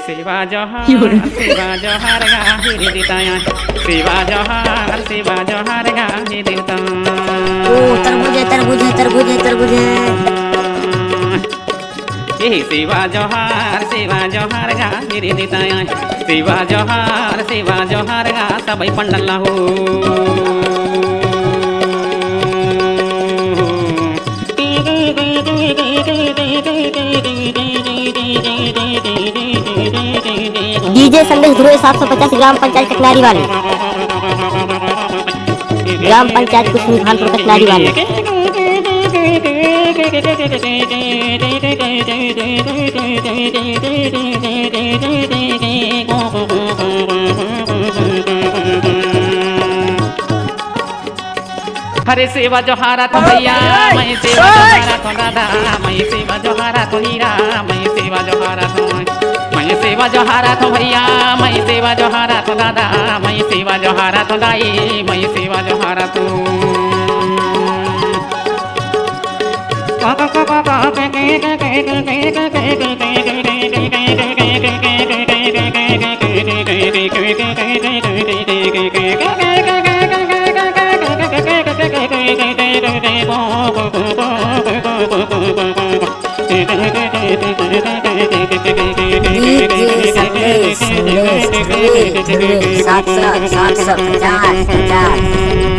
शिवा जोहार गाही देताया शिवा जोहार गाही देता ओ तरबूज शिवा जोहार गाही देताया शिवा जोहार गा सबै पंडल हो डीजे संदेश ध्रुव 750 ग्राम पंचायत कटनारी वाले ग्राम पंचायत कुशमुखानपुर कटनारी वाले हरे सेवा जोहारा तो भैया मैं सेवा जोहारा तो दादा मैं सेवा जोहारा तो हीरा मैं सेवा जोहारा तो मैं सेवा जोहारा तो भैया मैं सेवा जोहारा तो दादा मैं सेवा जोहारा तो दाई मैं सेवा जोहारा तो डीजे संदेश ध्रुव 750